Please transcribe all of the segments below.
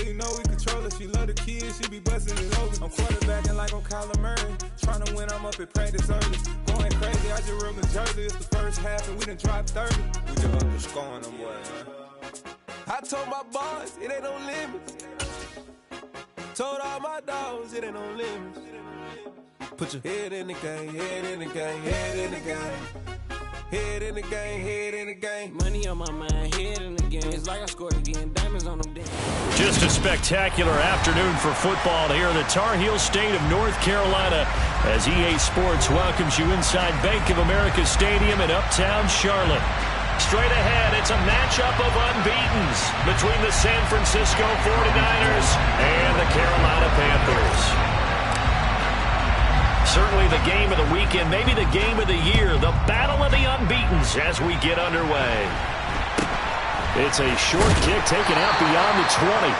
you know we control it. She love the kids, she be busting it open. I'm quarterbacking like I'm Kyler Murray. Trying to win, I'm up at practice early. Going crazy, I just rode the jersey. It's the first half and we done dropped 30. We just up to scoring them boys, man. I told my boys, it ain't no limits. Told all my dogs, it ain't no limits. Put your head in the game, head in the game, head in the game. Head in the game, head in the game. Money on my mind, head in the game. It's like I scored again, diamonds on them damn. Just a spectacular afternoon for football here in the Tar Heel state of North Carolina as EA Sports welcomes you inside Bank of America Stadium in Uptown Charlotte. Straight ahead, it's a matchup of unbeatens between the San Francisco 49ers and the Carolina Panthers. Certainly the game of the weekend, maybe the game of the year, the battle of the unbeatens as we get underway. It's a short kick taken out beyond the 20.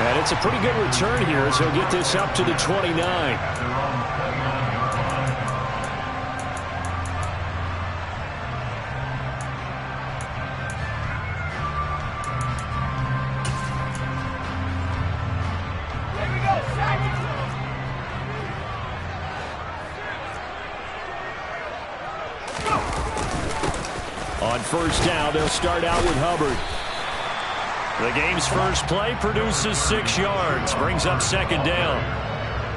And it's a pretty good return here as he'll get this up to the 29. On first down, they'll start out with Hubbard. The game's first play produces 6 yards, brings up second down.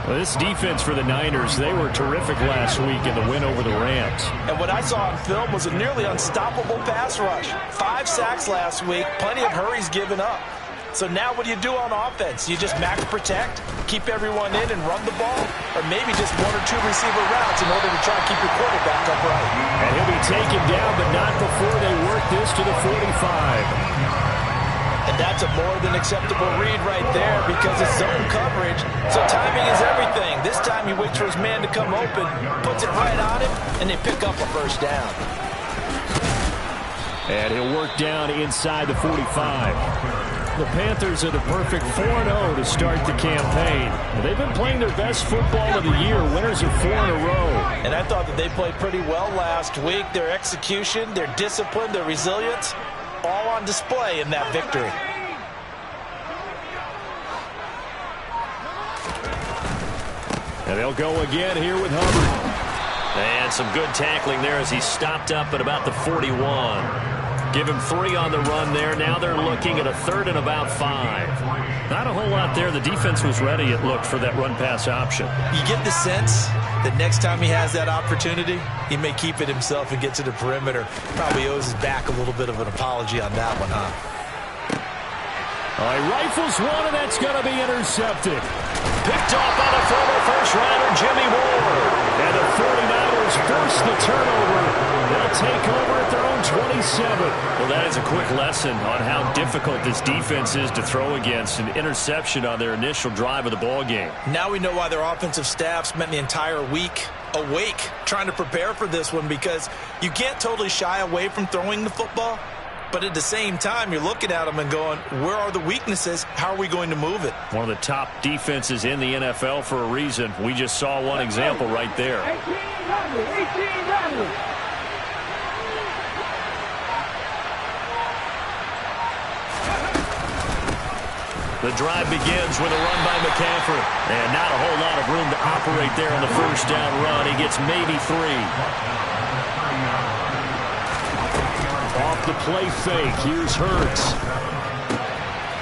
Well, this defense for the Niners, they were terrific last week in the win over the Rams. And what I saw on film was a nearly unstoppable pass rush. 5 sacks last week, plenty of hurries given up. So now what do you do on offense? You just max protect, keep everyone in and run the ball? Or maybe just 1 or 2 receiver routes in order to try to keep your quarterback upright? And he'll be taken down, but not before they work this to the 45. And that's a more than acceptable read right there because it's zone coverage. So timing is everything. This time he waits for his man to come open, puts it right on him, and they pick up a first down. And he'll work down inside the 45. The Panthers are the perfect 4-0 to start the campaign. They've been playing their best football of the year, winners of 4 in a row. And I thought that they played pretty well last week. Their execution, their discipline, their resilience, all on display in that victory. And they'll go again here with Hubbard. And some good tackling there as he stopped up at about the 41. Give him 3 on the run there. Now they're looking at a 3rd and about 5. Not a whole lot there. The defense was ready, it looked, for that run-pass option. You get the sense that next time he has that opportunity, he may keep it himself and get to the perimeter. Probably owes his back a little bit of an apology on that one, huh? All right, rifles one, and that's going to be intercepted. Picked off by the former first-rounder Jimmy Ward. And the 49ers force the turnover. They'll take over at their own 27. Well, that is a quick lesson on how difficult this defense is to throw against. An interception on their initial drive of the ball game. Now we know why their offensive staff spent the entire week awake trying to prepare for this one, because you can't totally shy away from throwing the football. But at the same time, you're looking at them and going, where are the weaknesses? How are we going to move it? One of the top defenses in the NFL for a reason. We just saw one example right there. 18-0. The drive begins with a run by McCaffrey. And not a whole lot of room to operate there on the first down run. He gets maybe 3. Off the play fake, here's Hurts.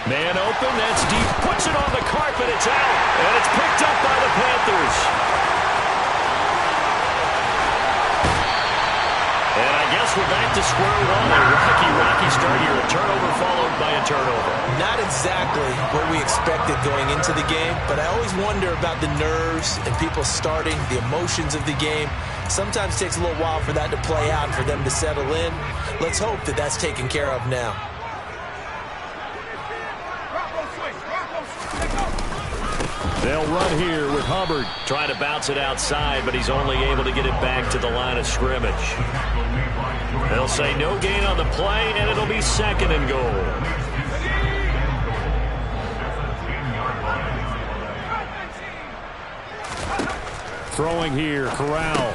Man open, that's deep, puts it on the carpet, it's out, and it's picked up by the Panthers. And I guess we're back to square one. A rocky start here, a turnover followed by a turnover. Not exactly what we expected going into the game, but I always wonder about the nerves and people starting, the emotions of the game. Sometimes it takes a little while for that to play out and for them to settle in. Let's hope that that's taken care of now. They'll run here with Hubbard. Trying to bounce it outside, but he's only able to get it back to the line of scrimmage. They'll say no gain on the play, and it'll be 2nd and goal. Throwing here, Corral.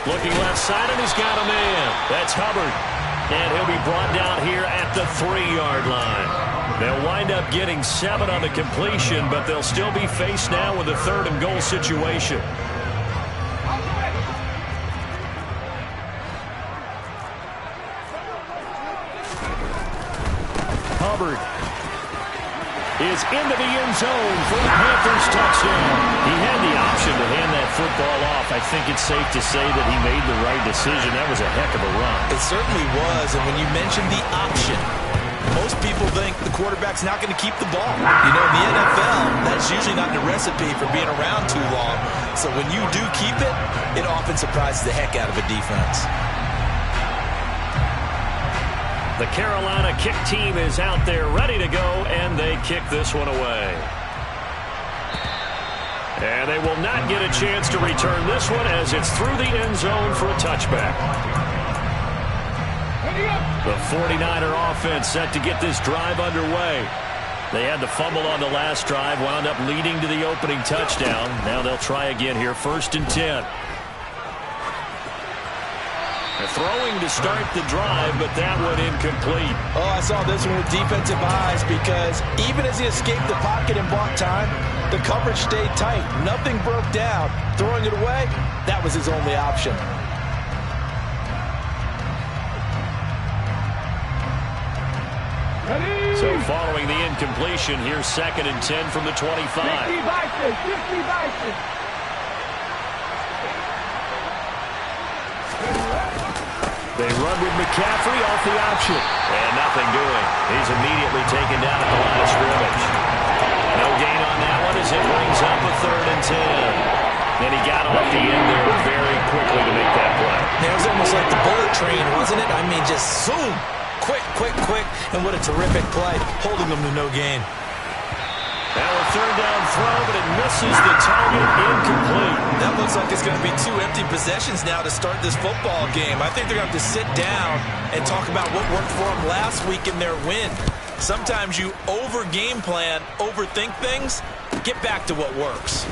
Looking left side, and he's got a man. That's Hubbard. And he'll be brought down here at the 3-yard line. They'll wind up getting 7 on the completion, but they'll still be faced now with a 3rd and goal situation. Hubbard is into the end zone for the Panthers touchdown. He had the option to hand that football off. I think it's safe to say that he made the right decision. That was a heck of a run. It certainly was, and when you mentioned the option, most people think the quarterback's not going to keep the ball. You know, in the NFL, that's usually not the recipe for being around too long. So when you do keep it, it often surprises the heck out of a defense. The Carolina kick team is out there ready to go, and they kick this one away. And they will not get a chance to return this one as it's through the end zone for a touchback. The 49er offense set to get this drive underway. They had the fumble on the last drive, wound up leading to the opening touchdown. Now they'll try again here, 1st and 10. Throwing to start the drive, but that one incomplete. Oh, I saw this one with defensive eyes because even as he escaped the pocket and bought time, the coverage stayed tight. Nothing broke down. Throwing it away, that was his only option. So following the incompletion, here's 2nd and 10 from the 25. They run with McCaffrey off the option. And nothing doing. He's immediately taken down at the line of scrimmage. No gain on that one as it brings up a 3rd and 10. And he got off the end there very quickly to make that play. It was almost like the bullet train, wasn't it? I mean, just zoom. Quick. And what a terrific play, holding them to no gain. Now a 3rd down throw, but it misses the target, incomplete. That looks like it's going to be 2 empty possessions now to start this football game. I think they're going to have to sit down and talk about what worked for them last week in their win. Sometimes you over-game plan, overthink things. Get back to what works.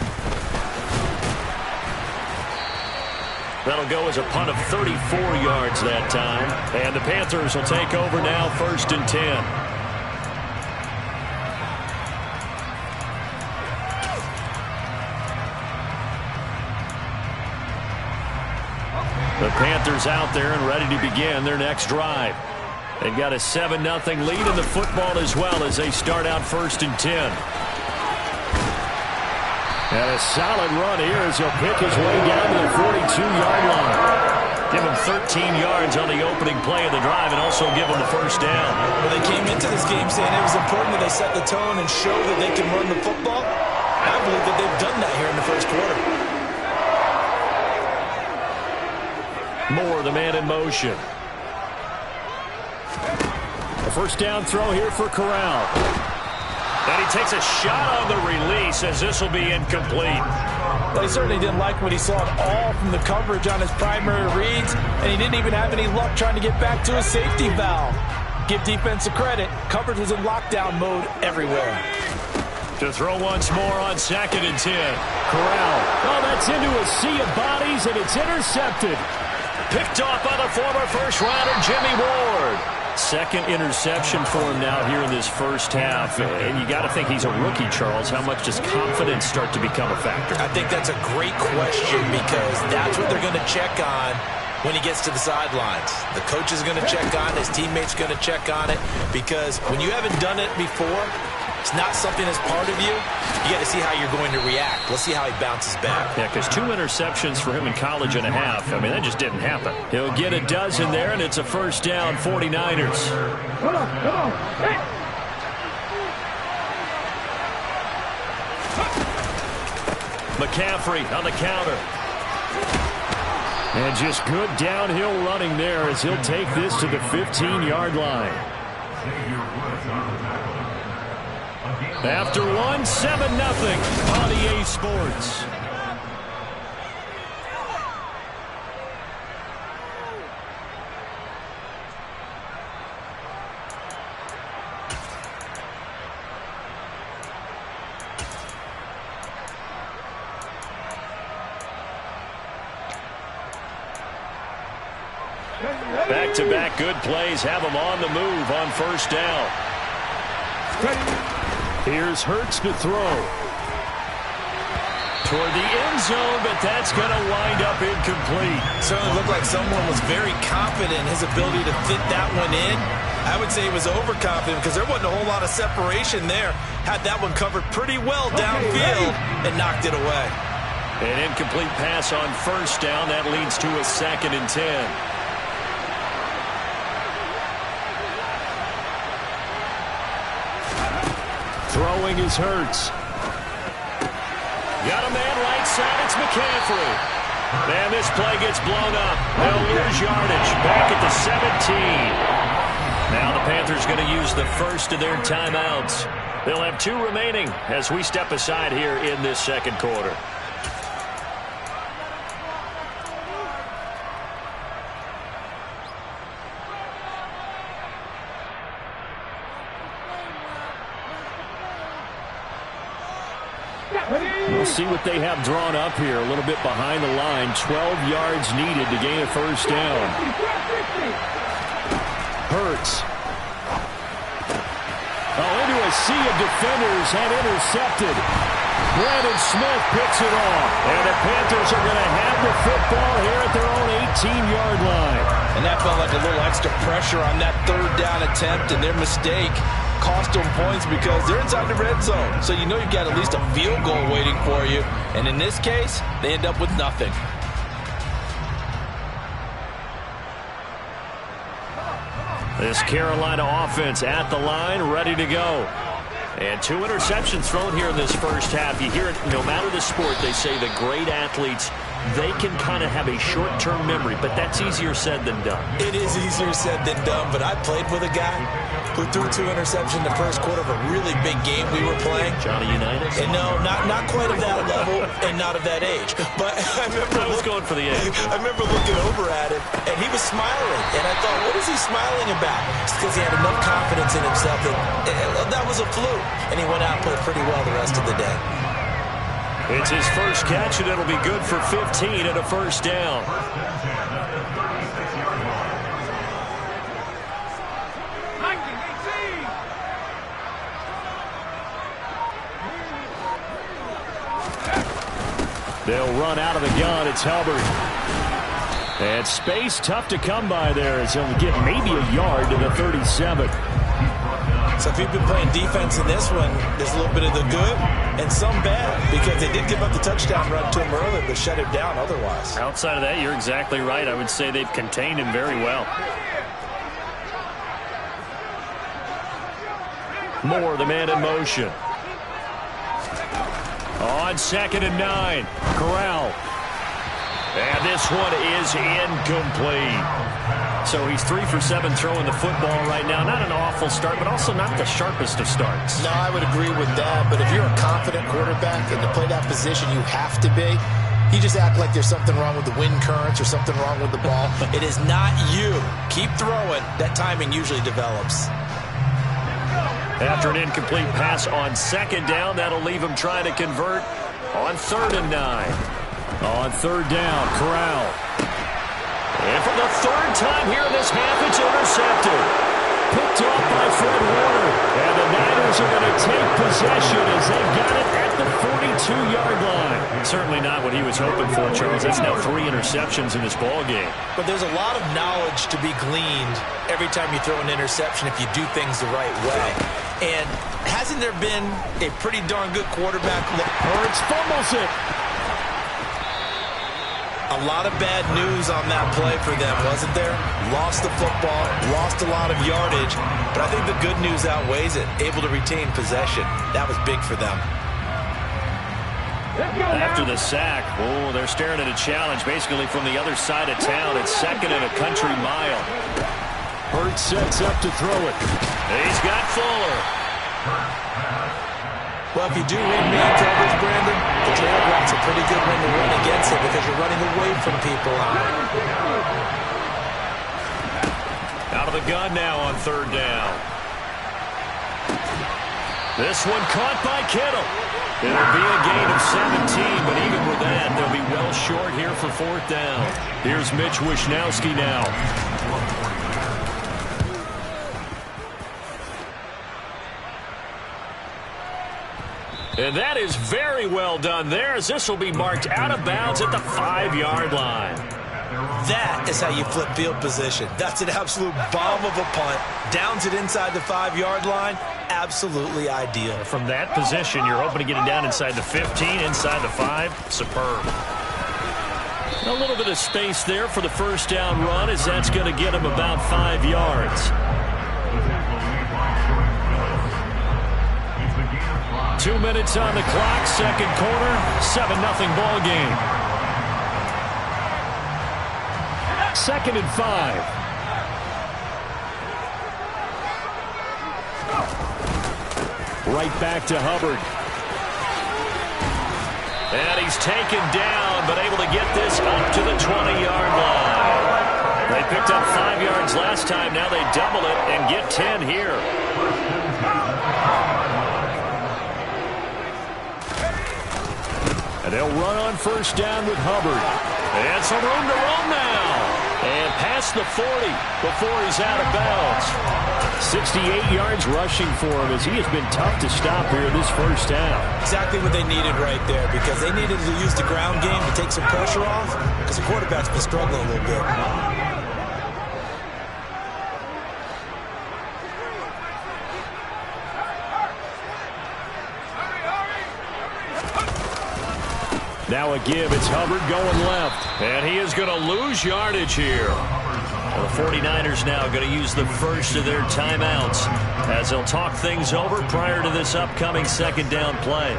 That'll go as a punt of 34 yards that time. And the Panthers will take over now, 1st and 10. The Panthers out there and ready to begin their next drive. They've got a 7-0 lead in the football as well as they start out 1st and 10. And a solid run here as he'll pick his way down to the 42-yard line. Give him 13 yards on the opening play of the drive and also give him the 1st down. Well, they came into this game saying it was important that they set the tone and show that they can run the football. I believe that they've done that here in the 1st quarter. Moore, the man in motion. A 1st down throw here for Corral. And he takes a shot on the release as this will be incomplete. Well, he certainly didn't like what he saw at all from the coverage on his primary reads, and he didn't even have any luck trying to get back to his safety valve. Give defense a credit. Coverage was in lockdown mode everywhere. To throw once more on 2nd and 10. Corral. Oh, that's into a sea of bodies, and it's intercepted. Picked off by the former 1st-rounder Jimmy Ward. 2nd interception for him now here in this 1st half. And you got to think he's a rookie, Charles. How much does confidence start to become a factor? I think that's a great question because that's what they're going to check on when he gets to the sidelines. The coach is going to check on it. His teammates are going to check on it because when you haven't done it before, it's not something that's part of you. You got to see how you're going to react. Let's see how he bounces back. Yeah, because 2 interceptions for him in college and a half. I mean, that just didn't happen. He'll get a dozen there, and it's a 1st down, 49ers. Come on. Hey. McCaffrey on the counter. And just good downhill running there as he'll take this to the 15-yard line. After one, 7-0 on EA Sports. Back-to-back good plays have them on the move on 1st down. Here's Hurts to throw. Toward the end zone, but that's going to wind up incomplete. Certainly looked like someone was very confident in his ability to fit that one in. I would say he was overconfident because there wasn't a whole lot of separation there. Had that one covered pretty well downfield and knocked it away. An incomplete pass on first down. That leads to a 2nd and 10. Throwing is Hurts. Got a man right side. It's McCaffrey. And this play gets blown up. They'll lose yardage. Back at the 17. Now the Panthers going to use the first of their timeouts. They'll have 2 remaining as we step aside here in this second quarter. We'll see what they have drawn up here. A little bit behind the line. 12 yards needed to gain a first down. Hurts. Into a sea of defenders and intercepted. Brandon Smith picks it off. And the Panthers are going to have the football here at their own 18-yard line. And that felt like a little extra pressure on that 3rd down attempt, and their mistake cost them points because they're inside the red zone. So you know you've got at least a field goal waiting for you. And in this case, they end up with nothing. This Carolina offense at the line, ready to go. And 2 interceptions thrown here in this first half. You hear it, no matter the sport, they say the great athletes, they can kind of have a short-term memory, but that's easier said than done. It is easier said than done, but I played with a guy who threw 2 interceptions in the first quarter of a really big game we were playing. Johnny Unitas? And no, not quite of that level and not of that age. But I was going for the age. I remember looking over at him, and he was smiling. And I thought, what is he smiling about? It's because he had enough confidence in himself that was a fluke. And he went out and played pretty well the rest of the day. It's his first catch, and it'll be good for 15 and a first down. They'll run out of the gun. It's Hubbard. And space tough to come by there as he'll get maybe a yard to the 37. So if you've been playing defense in this one, there's a little bit of the good and some bad because they did give up the touchdown run to him earlier but shut him down otherwise. Outside of that, you're exactly right. I would say they've contained him very well. Moore, the man in motion. On 2nd and 9, Corral. And this one is incomplete. So he's 3 for 7 throwing the football right now. Not an awful start, but also not the sharpest of starts. No, I would agree with that. But if you're a confident quarterback and to play that position, you have to be. You just act like there's something wrong with the wind currents or something wrong with the ball. It is not you. Keep throwing. That timing usually develops. After an incomplete pass on 2nd down, that'll leave him trying to convert on 3rd and 9. On 3rd down, Corral. And for the 3rd time here in this half, it's intercepted. Picked off by Fred Warner. And the Niners are going to take possession as they've got it at the 42-yard line. Certainly not what he was hoping for, Charles. That's now 3 interceptions in this ball game. But there's a lot of knowledge to be gleaned every time you throw an interception if you do things the right way. And hasn't there been a pretty darn good quarterback? Hurts fumbles it. A lot of bad news on that play for them, wasn't there? Lost the football, lost a lot of yardage, but I think the good news outweighs it. Able to retain possession. That was big for them. After the sack, oh, they're staring at a challenge basically from the other side of town. It's 2nd and a country mile. Hurts sets up to throw it. He's got Fuller. Well, if you do read man coverage, Brandon, the trail routes a pretty good one to run against it because you're running away from people. Out of the gun now on 3rd down. This one caught by Kittle. It'll be a gain of 17, but even with that, they'll be well short here for 4th down. Here's Mitch Wishnowski now. And that is very well done there, as this will be marked out of bounds at the 5-yard line. That is how you flip field position. That's an absolute bomb of a punt. Downs it inside the 5-yard line. Absolutely ideal. From that position, you're hoping to get it down inside the 15, inside the 5. Superb. A little bit of space there for the first down run, as that's going to get him about 5 yards. 2 minutes on the clock, second quarter, 7-0 ball game. 2nd and 5. Right back to Hubbard. And he's taken down, but able to get this up to the 20-yard line. They picked up 5 yards last time. Now they double it and get 10 here. And they'll run on first down with Hubbard. And some room to roam now. And past the 40 before he's out of bounds. 68 yards rushing for him, as he has been tough to stop here this first down. Exactly what they needed right there, because they needed to use the ground game to take some pressure off, because the quarterback's been struggling a little bit. Now a give. It's Hubbard going left. And he is going to lose yardage here. Well, the 49ers now going to use the first of their timeouts as they'll talk things over prior to this upcoming second down play.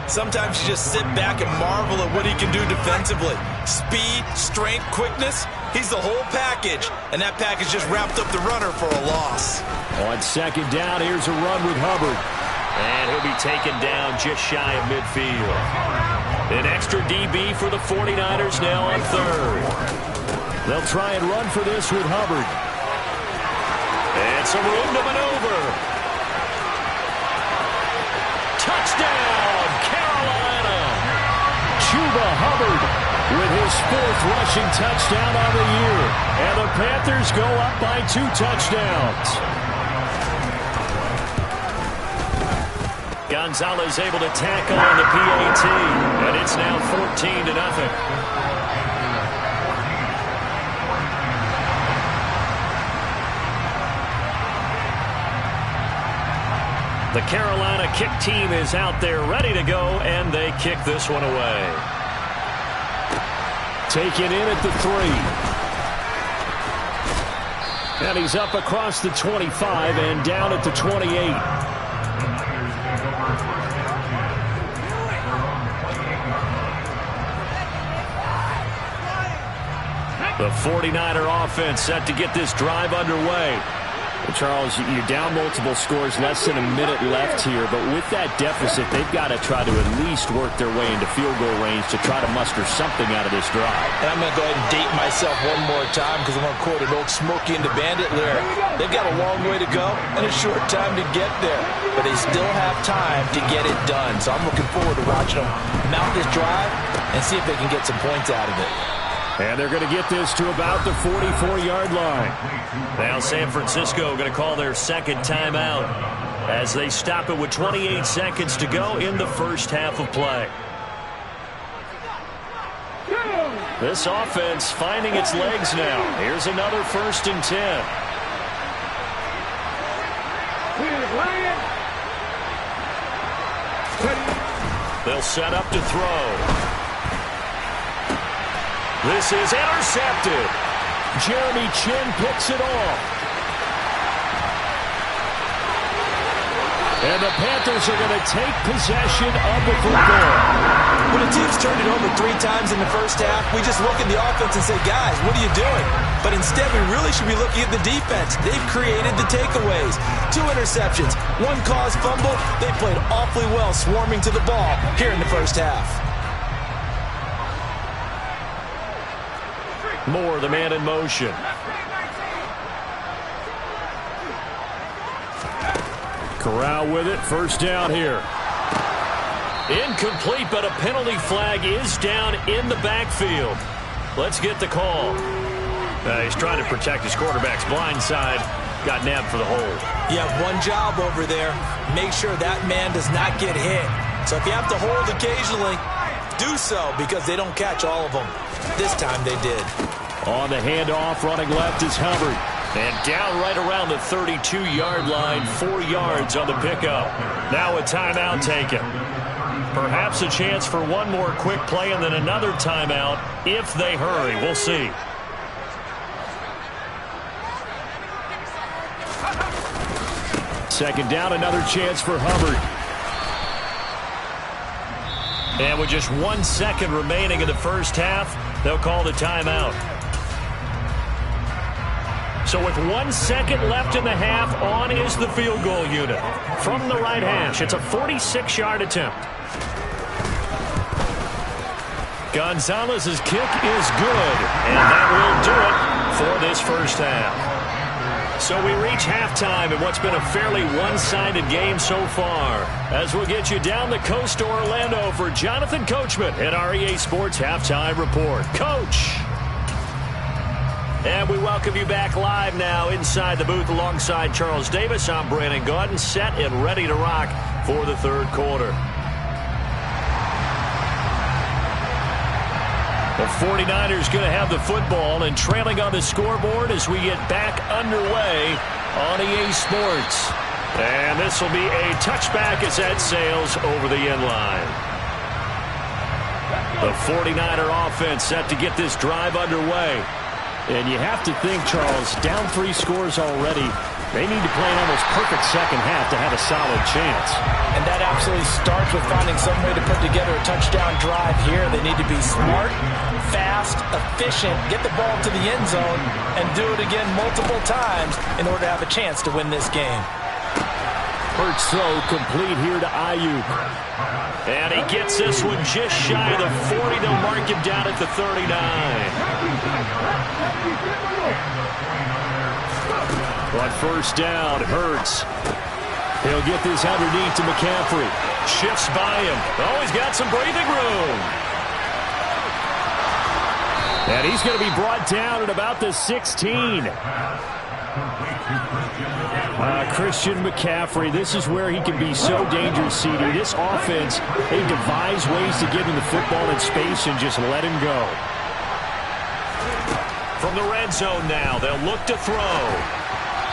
Sometimes you just sit back and marvel at what he can do defensively. Speed, strength, quickness. He's the whole package. And that package just wrapped up the runner for a loss. On second down, here's a run with Hubbard. And he'll be taken down just shy of midfield. An extra DB for the 49ers now on third. They'll try and run for this with Hubbard. And some room to maneuver. Touchdown, Carolina. Chuba Hubbard with his 4th rushing touchdown on the year. And the Panthers go up by 2 touchdowns. Gonzalez able to tackle on the PAT, and it's now 14-0. The Carolina kick team is out there ready to go, and they kick this one away. Taken in at the 3. And he's up across the 25 and down at the 28. The 49er offense set to get this drive underway. Well, Charles, you're down multiple scores, less than a minute left here, but with that deficit, they've got to try to at least work their way into field goal range to try to muster something out of this drive. And I'm going to go ahead and date myself one more time, because I'm going to quote an old Smokey and the Bandit lyric. They've got a long way to go and a short time to get there, but they still have time to get it done. So I'm looking forward to watching them mount this drive and see if they can get some points out of it. And they're going to get this to about the 44-yard line. Now San Francisco going to call their second timeout as they stop it with 28 seconds to go in the first half of play. This offense finding its legs now. Here's another 1st and 10. They'll set up to throw. This is intercepted. Jeremy Chin picks it off. And the Panthers are going to take possession of the football. When a team's turned it over 3 times in the first half, we just look at the offense and say, guys, what are you doing? But instead, we really should be looking at the defense. They've created the takeaways. 2 interceptions, 1 caused fumble. They played awfully well swarming to the ball here in the first half. Moore, the man in motion. Corral with it. First down here. Incomplete, but a penalty flag is down in the backfield. Let's get the call. He's trying to protect his quarterback's blind side. Got nabbed for the hold. You have one job over there. Make sure that man does not get hit. So if you have to hold occasionally, do so, because they don't catch all of them. This time they did. On the handoff, running left is Hubbard. And down right around the 32-yard line, 4 yards on the pickup. Now a timeout taken. Perhaps a chance for one more quick play and then another timeout if they hurry. We'll see. Second down, another chance for Hubbard. And with just 1 second remaining in the first half, they'll call the timeout. So with 1 second left in the half, on is the field goal unit. From the right hash, it's a 46-yard attempt. Gonzalez's kick is good, and that will do it for this first half. So we reach halftime in what's been a fairly one-sided game so far. As we'll get you down the coast to Orlando for Jonathan Coachman at our EA Sports Halftime Report. Coach! And we welcome you back live now inside the booth alongside Charles Davis. I'm Brandon Gaudin, set and ready to rock for the third quarter. The 49ers going to have the football and trailing on the scoreboard as we get back underway on EA Sports. And this will be a touchback as that sails over the end line. The 49er offense set to get this drive underway. And you have to think, Charles, down 3 scores already. They need to play an almost perfect second half to have a solid chance. And that absolutely starts with finding some way to put together a touchdown drive here. They need to be smart, fast, efficient, get the ball to the end zone, and do it again multiple times in order to have a chance to win this game. Hurts throw complete here to Ayuk. And he gets this one just shy of the 40. They'll mark him down at the 39. On first down, Hurts. He'll get this underneath to McCaffrey. Shifts by him. Oh, he's got some breathing room. And he's going to be brought down at about the 16. Christian McCaffrey, this is where he can be so dangerous, CD. This offense, they devise ways to get him the football in space and just let him go. From the red zone now, they'll look to throw.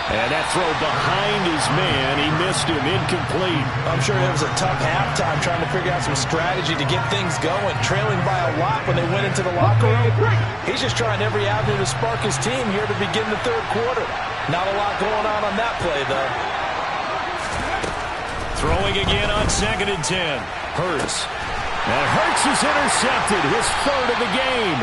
And that throw behind his man, he missed him, incomplete. I'm sure it was a tough halftime trying to figure out some strategy to get things going, trailing by a lot when they went into the locker room. He's just trying every avenue to spark his team here to begin the third quarter. Not a lot going on that play, though. Throwing again on 2nd and 10. Hurts. And Hurts is intercepted, his third of the game.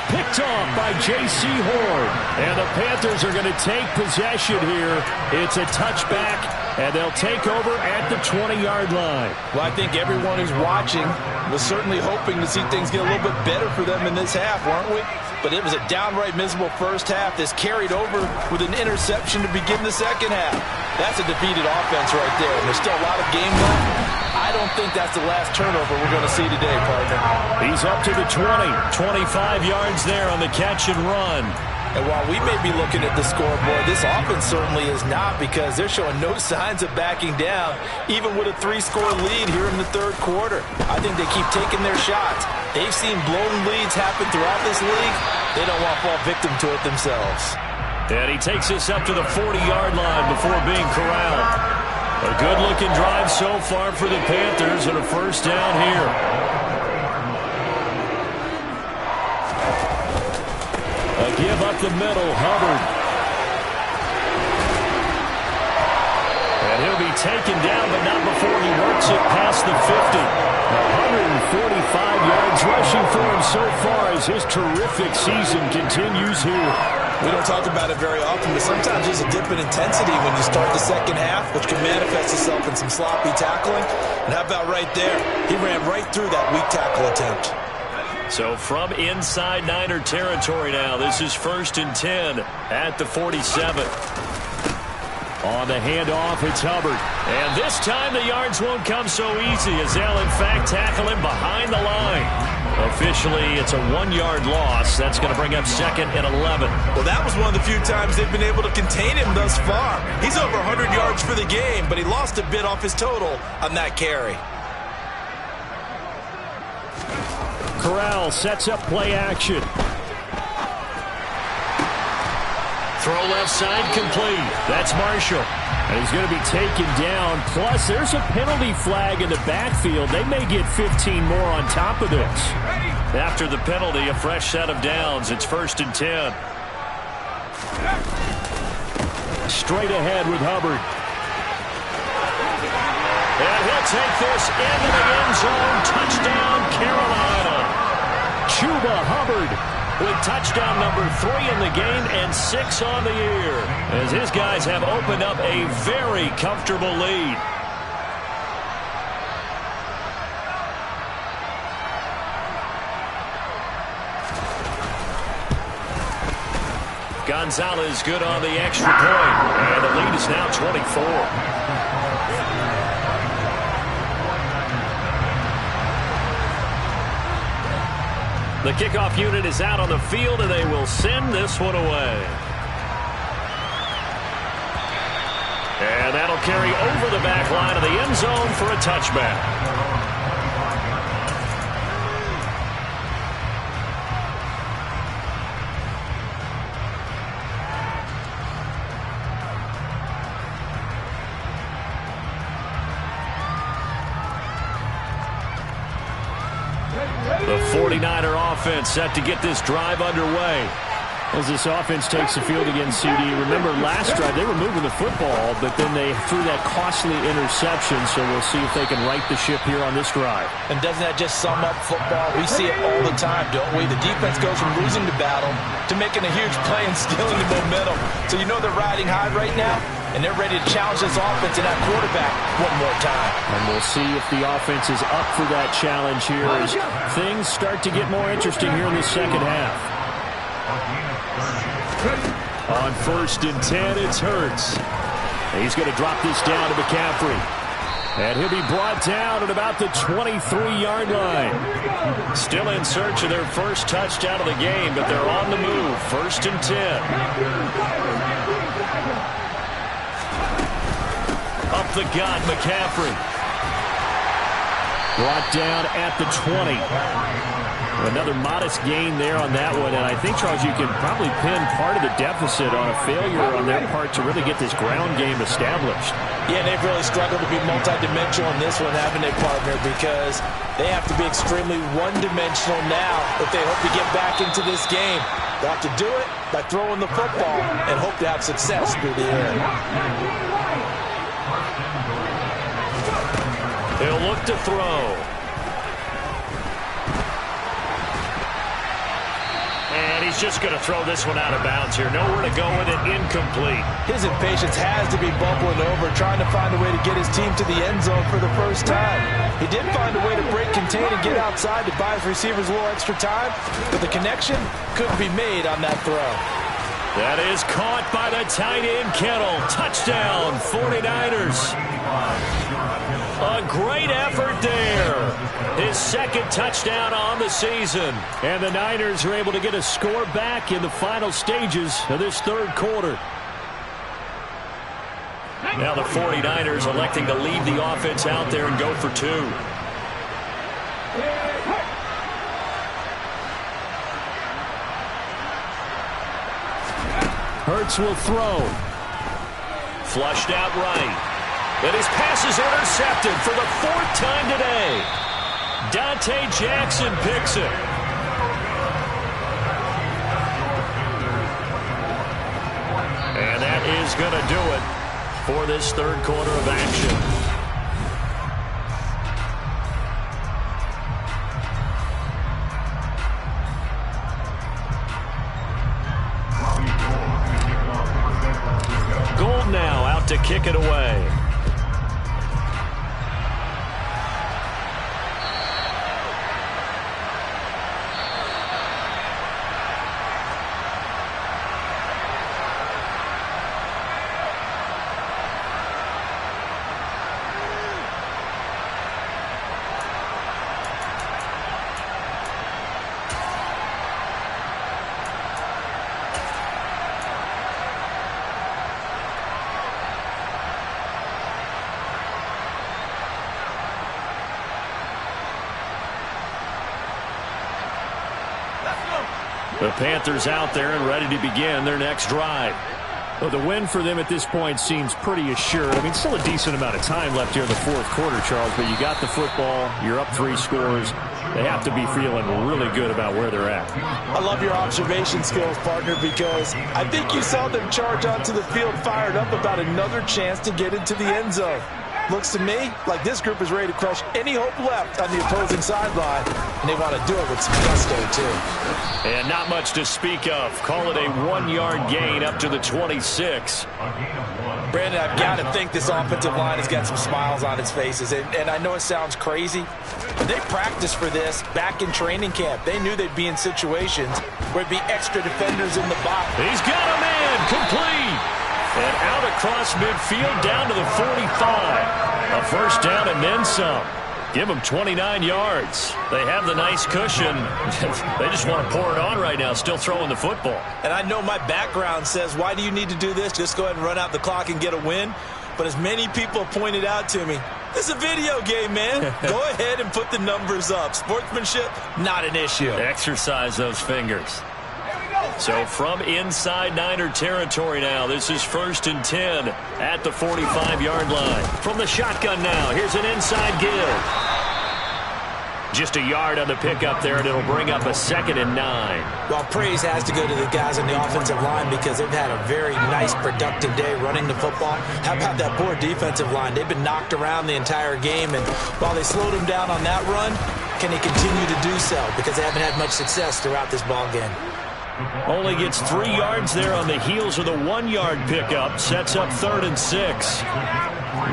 Picked off by J.C. Horn. And the Panthers are going to take possession here. It's a touchback, and they'll take over at the 20-yard line. Well, I think everyone who's watching was certainly hoping to see things get a little bit better for them in this half, weren't we? But it was a downright miserable first half. This carried over with an interception to begin the second half. That's a defeated offense right there. There's still a lot of game left. I don't think that's the last turnover we're going to see today, partner. He's up to the 20. 25 yards there on the catch and run. And while we may be looking at the scoreboard, this offense certainly is not, because they're showing no signs of backing down, even with a 3-score lead here in the third quarter. I think they keep taking their shots. They've seen blown leads happen throughout this league. They don't want to fall victim to it themselves. And he takes us up to the 40-yard line before being corralled. A good-looking drive so far for the Panthers, and a first down here. A give up the middle, Hubbard. And he'll be taken down, but not before he works it past the 50. 145 yards rushing for him so far as his terrific season continues here. We don't talk about it very often, but sometimes there's a dip in intensity when you start the second half, which can manifest itself in some sloppy tackling. And how about right there? He ran right through that weak tackle attempt. So from inside Niner territory now, this is 1st and 10 at the 47. On the handoff, it's Hubbard. And this time the yards won't come so easy, as they'll in fact tackle him behind the line. Officially, it's a 1-yard loss. That's going to bring up 2nd and 11. Well, that was one of the few times they've been able to contain him thus far. He's over 100 yards for the game, but he lost a bit off his total on that carry. Corral sets up play action. Throw left side complete. That's Marshall. And he's going to be taken down. Plus, there's a penalty flag in the backfield. They may get 15 more on top of this. After the penalty, a fresh set of downs. It's 1st and 10. Straight ahead with Hubbard. And he'll take this into the end zone. Touchdown, Carolina. Chuba Hubbard with touchdown number 3 in the game and 6 on the year, as his guys have opened up a very comfortable lead. Gonzalez good on the extra point, and the lead is now 24. The kickoff unit is out on the field, and they will send this one away. And that'll carry over the back line of the end zone for a touchback. The 49er offense set to get this drive underway. As this offense takes the field against CD. Remember, last drive, they were moving the football, but then they threw that costly interception, so we'll see if they can right the ship here on this drive. And doesn't that just sum up football? We see it all the time, don't we? The defense goes from losing the battle to making a huge play and stealing the momentum. So you know they're riding high right now, and they're ready to challenge this offense and that quarterback one more time. And we'll see if the offense is up for that challenge here as things start to get more interesting here in the second half. On 1st and 10, it's Hurts. He's going to drop this down to McCaffrey. And he'll be brought down at about the 23-yard line. Still in search of their first touchdown of the game, but they're on the move. 1st and 10. Up the gut, McCaffrey. Brought down at the 20. Another modest gain there on that one, and I think, Charles, you can probably pin part of the deficit on a failure on their part to really get this ground game established. Yeah, they've really struggled to be multidimensional in this one, haven't they, partner? Because they have to be extremely one-dimensional now if they hope to get back into this game. They'll have to do it by throwing the football and hope to have success through the air. They'll look to throw. And he's just going to throw this one out of bounds here. Nowhere to go with it. Incomplete. His impatience has to be bubbling over, trying to find a way to get his team to the end zone for the first time. He did find a way to break contain and get outside to buy his receivers a little extra time, but the connection couldn't be made on that throw. That is caught by the tight end, Kittle. Touchdown, 49ers. A great effort there. His second touchdown on the season. And the Niners are able to get a score back in the final stages of this third quarter. Now the 49ers electing to leave the offense out there and go for 2. Hurts will throw. Flushed out right. And his pass is intercepted for the 4th time today. Dante Jackson picks it. And that is going to do it for this third quarter of action. Gold now out to kick it away. The Panthers out there and ready to begin their next drive. Well, the win for them at this point seems pretty assured. I mean, still a decent amount of time left here in the fourth quarter, Charles, but you got the football, you're up 3 scores. They have to be feeling really good about where they're at. I love your observation skills, partner, because I think you saw them charge onto the field fired up about another chance to get into the end zone. Looks to me like this group is ready to crush any hope left on the opposing sideline, and they want to do it with some gusto, too. And not much to speak of. Call it a 1-yard gain up to the 26. Brandon, I've got to think this offensive line has got some smiles on its faces, and I know it sounds crazy, but they practiced for this back in training camp. They knew they'd be in situations where there'd be extra defenders in the box. He's got a man complete. And out across midfield down to the 45. A first down and then some. Give them 29 yards. They have the nice cushion. They just want to pour it on right now, still throwing the football. And I know my background says, why do you need to do this? Just go ahead and run out the clock and get a win. But as many people pointed out to me, this is a video game, man. Go ahead and put the numbers up. Sportsmanship, not an issue. Exercise those fingers. So from inside Niner territory now, this is 1st and 10 at the 45-yard line. From the shotgun now, here's an inside give. Just a yard on the pickup there, and it'll bring up a 2nd and 9. Well, praise has to go to the guys on the offensive line because they've had a very nice, productive day running the football. How about that poor defensive line? They've been knocked around the entire game, and while they slowed them down on that run, can they continue to do so? Because they haven't had much success throughout this ball game. Only gets 3 yards there on the heels of the 1-yard pickup. Sets up 3rd and 6.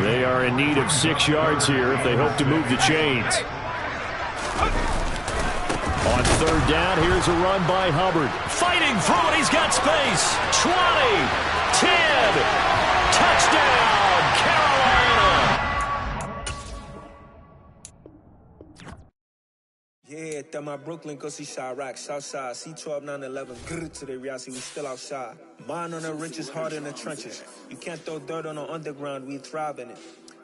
They are in need of 6 yards here if they hope to move the chains. On 3rd down, here's a run by Hubbard. Fighting through it, he's got space. 20, 10, touchdown, Carolina. Yeah, that my Brooklyn, go see Chirac, Southside, C12, 911, grrr to the reality, we still outside. Mine on the riches, hard in the trenches. You can't throw dirt on the underground, we thrive in it.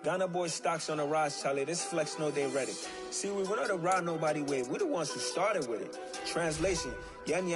Ghana boys stocks on the rise, Charlie, this flex know they ready. See, we went on to ride nobody wave, we the ones who started with it. Translation, yeah,